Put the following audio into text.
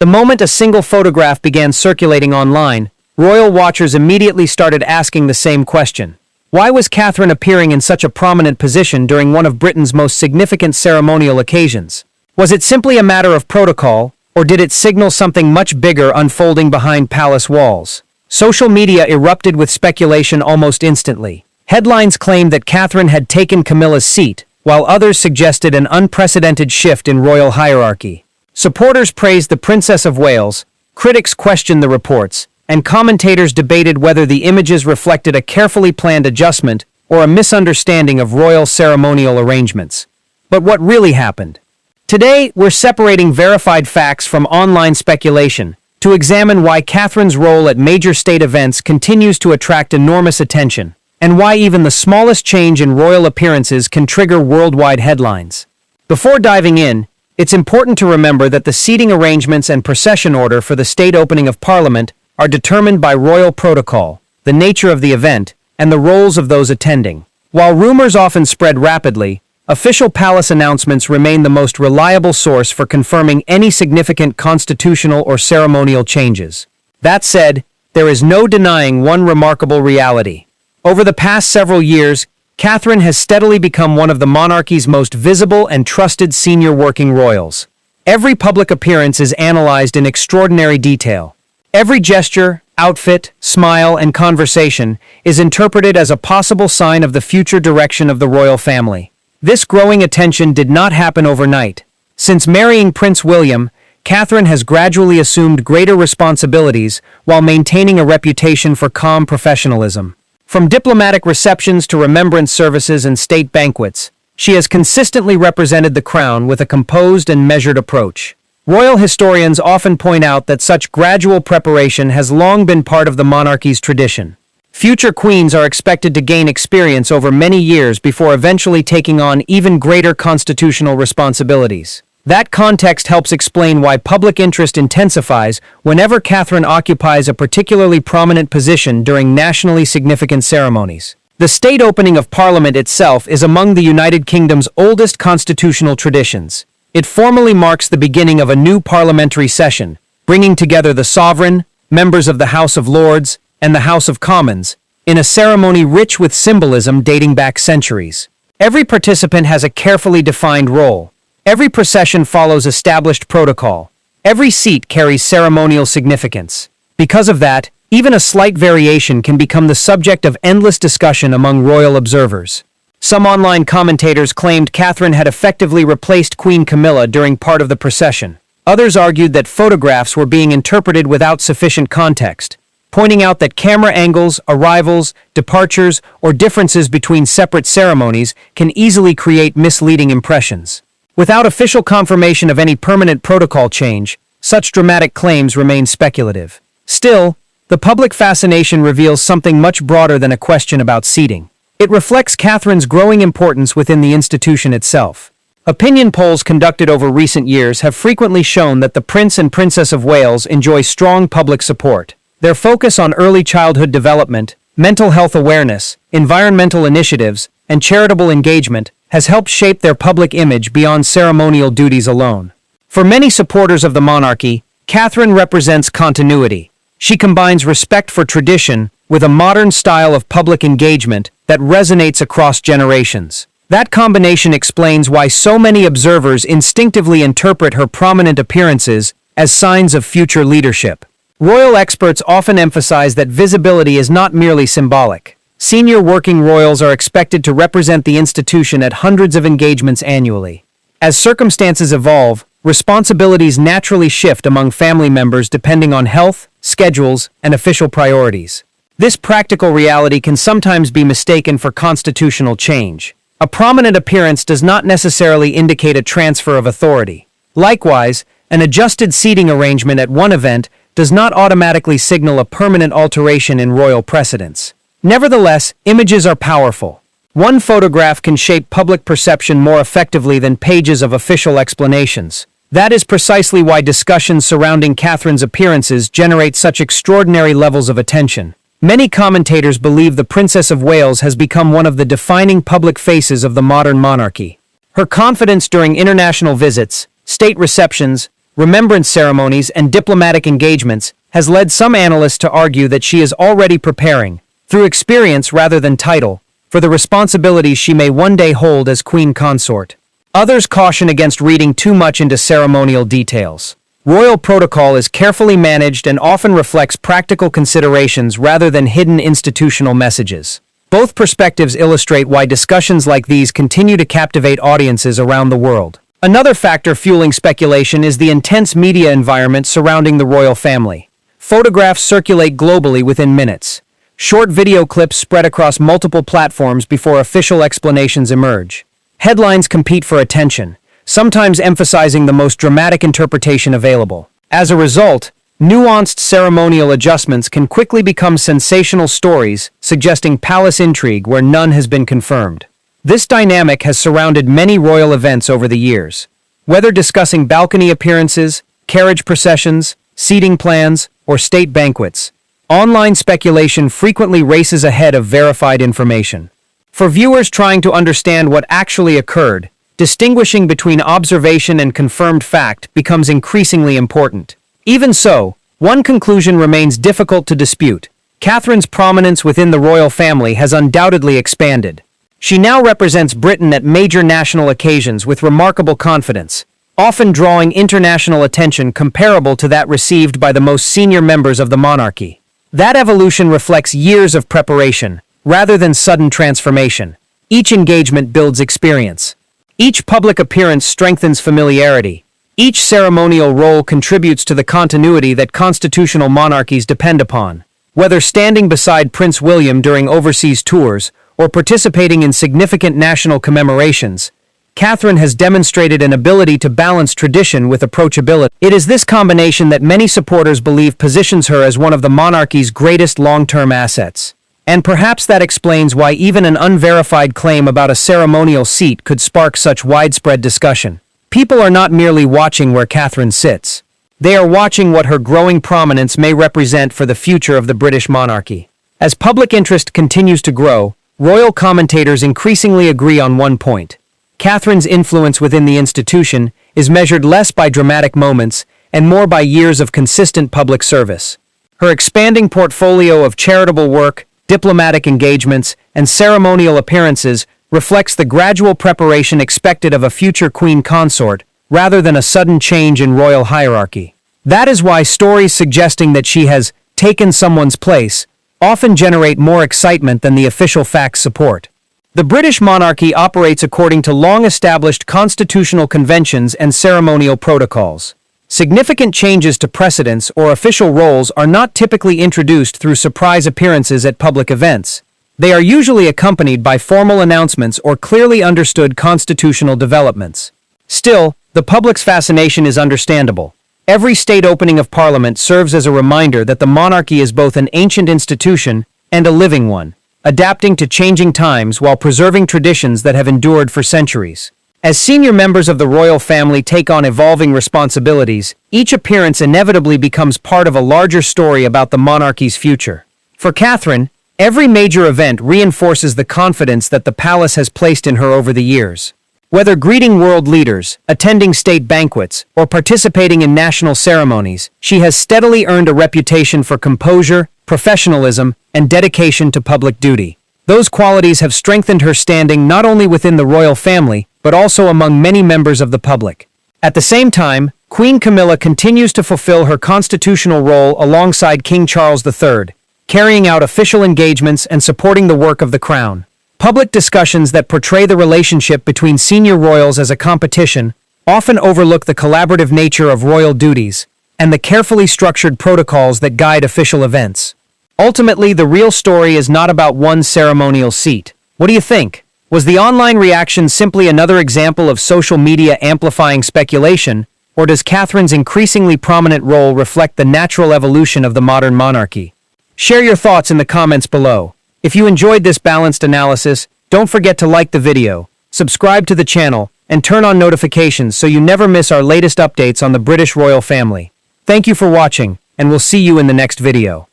The moment a single photograph began circulating online, royal watchers immediately started asking the same question. Why was Catherine appearing in such a prominent position during one of Britain's most significant ceremonial occasions? Was it simply a matter of protocol, or did it signal something much bigger unfolding behind palace walls? Social media erupted with speculation almost instantly. Headlines claimed that Catherine had taken Camilla's seat, while others suggested an unprecedented shift in royal hierarchy. Supporters praised the Princess of Wales, critics questioned the reports, and commentators debated whether the images reflected a carefully planned adjustment or a misunderstanding of royal ceremonial arrangements. But what really happened? Today, we're separating verified facts from online speculation to examine why Catherine's role at major state events continues to attract enormous attention, and why even the smallest change in royal appearances can trigger worldwide headlines. Before diving in, it's important to remember that the seating arrangements and procession order for the state opening of Parliament are determined by royal protocol, the nature of the event, and the roles of those attending. While rumors often spread rapidly, official palace announcements remain the most reliable source for confirming any significant constitutional or ceremonial changes. That said, there is no denying one remarkable reality. Over the past several years, Catherine has steadily become one of the monarchy's most visible and trusted senior working royals. Every public appearance is analyzed in extraordinary detail. Every gesture, outfit, smile, and conversation is interpreted as a possible sign of the future direction of the royal family. This growing attention did not happen overnight. Since marrying Prince William, Catherine has gradually assumed greater responsibilities while maintaining a reputation for calm professionalism. From diplomatic receptions to remembrance services and state banquets, she has consistently represented the crown with a composed and measured approach. Royal historians often point out that such gradual preparation has long been part of the monarchy's tradition. Future queens are expected to gain experience over many years before eventually taking on even greater constitutional responsibilities. That context helps explain why public interest intensifies whenever Catherine occupies a particularly prominent position during nationally significant ceremonies. The state opening of Parliament itself is among the United Kingdom's oldest constitutional traditions. It formally marks the beginning of a new parliamentary session, bringing together the sovereign, members of the House of Lords, and the House of Commons, in a ceremony rich with symbolism dating back centuries. Every participant has a carefully defined role. Every procession follows established protocol. Every seat carries ceremonial significance. Because of that, even a slight variation can become the subject of endless discussion among royal observers. Some online commentators claimed Catherine had effectively replaced Queen Camilla during part of the procession. Others argued that photographs were being interpreted without sufficient context, pointing out that camera angles, arrivals, departures, or differences between separate ceremonies can easily create misleading impressions. Without official confirmation of any permanent protocol change, such dramatic claims remain speculative. Still, the public fascination reveals something much broader than a question about seating. It reflects Catherine's growing importance within the institution itself. Opinion polls conducted over recent years have frequently shown that the Prince and Princess of Wales enjoy strong public support. Their focus on early childhood development, mental health awareness, environmental initiatives, and charitable engagement has helped shape their public image beyond ceremonial duties alone. For many supporters of the monarchy, Catherine represents continuity. She combines respect for tradition with a modern style of public engagement that resonates across generations. That combination explains why so many observers instinctively interpret her prominent appearances as signs of future leadership. Royal experts often emphasize that visibility is not merely symbolic. Senior working royals are expected to represent the institution at hundreds of engagements annually. As circumstances evolve, responsibilities naturally shift among family members depending on health, schedules, and official priorities. This practical reality can sometimes be mistaken for constitutional change. A prominent appearance does not necessarily indicate a transfer of authority. Likewise, an adjusted seating arrangement at one event does not automatically signal a permanent alteration in royal precedents. Nevertheless, images are powerful. One photograph can shape public perception more effectively than pages of official explanations. That is precisely why discussions surrounding Catherine's appearances generate such extraordinary levels of attention. Many commentators believe the Princess of Wales has become one of the defining public faces of the modern monarchy. Her confidence during international visits, state receptions, remembrance ceremonies, and diplomatic engagements has led some analysts to argue that she is already preparing, through experience rather than title, for the responsibilities she may one day hold as queen consort. Others caution against reading too much into ceremonial details. Royal protocol is carefully managed and often reflects practical considerations rather than hidden institutional messages. Both perspectives illustrate why discussions like these continue to captivate audiences around the world. Another factor fueling speculation is the intense media environment surrounding the royal family. Photographs circulate globally within minutes. Short video clips spread across multiple platforms before official explanations emerge. Headlines compete for attention, sometimes emphasizing the most dramatic interpretation available. As a result, nuanced ceremonial adjustments can quickly become sensational stories, suggesting palace intrigue where none has been confirmed. This dynamic has surrounded many royal events over the years. Whether discussing balcony appearances, carriage processions, seating plans, or state banquets, online speculation frequently races ahead of verified information. For viewers trying to understand what actually occurred, distinguishing between observation and confirmed fact becomes increasingly important. Even so, one conclusion remains difficult to dispute. Catherine's prominence within the royal family has undoubtedly expanded. She now represents Britain at major national occasions with remarkable confidence, often drawing international attention comparable to that received by the most senior members of the monarchy. That evolution reflects years of preparation, rather than sudden transformation. Each engagement builds experience. Each public appearance strengthens familiarity. Each ceremonial role contributes to the continuity that constitutional monarchies depend upon. Whether standing beside Prince William during overseas tours or participating in significant national commemorations, Catherine has demonstrated an ability to balance tradition with approachability. It is this combination that many supporters believe positions her as one of the monarchy's greatest long-term assets. And perhaps that explains why even an unverified claim about a ceremonial seat could spark such widespread discussion. People are not merely watching where Catherine sits. They are watching what her growing prominence may represent for the future of the British monarchy. As public interest continues to grow, royal commentators increasingly agree on one point. Catherine's influence within the institution is measured less by dramatic moments and more by years of consistent public service. Her expanding portfolio of charitable work, diplomatic engagements, and ceremonial appearances reflects the gradual preparation expected of a future queen consort, rather than a sudden change in royal hierarchy. That is why stories suggesting that she has taken someone's place often generate more excitement than the official facts support. The British monarchy operates according to long-established constitutional conventions and ceremonial protocols. Significant changes to precedents or official roles are not typically introduced through surprise appearances at public events. They are usually accompanied by formal announcements or clearly understood constitutional developments. Still, the public's fascination is understandable. Every state opening of Parliament serves as a reminder that the monarchy is both an ancient institution and a living one, adapting to changing times while preserving traditions that have endured for centuries. As senior members of the royal family take on evolving responsibilities, each appearance inevitably becomes part of a larger story about the monarchy's future. For Catherine, every major event reinforces the confidence that the palace has placed in her over the years. Whether greeting world leaders, attending state banquets, or participating in national ceremonies, she has steadily earned a reputation for composure, professionalism, and dedication to public duty. Those qualities have strengthened her standing not only within the royal family, but also among many members of the public. At the same time, Queen Camilla continues to fulfill her constitutional role alongside King Charles III, carrying out official engagements and supporting the work of the crown. Public discussions that portray the relationship between senior royals as a competition often overlook the collaborative nature of royal duties and the carefully structured protocols that guide official events. Ultimately, the real story is not about one ceremonial seat. What do you think? Was the online reaction simply another example of social media amplifying speculation, or does Catherine's increasingly prominent role reflect the natural evolution of the modern monarchy? Share your thoughts in the comments below. If you enjoyed this balanced analysis, don't forget to like the video, subscribe to the channel, and turn on notifications so you never miss our latest updates on the British royal family. Thank you for watching, and we'll see you in the next video.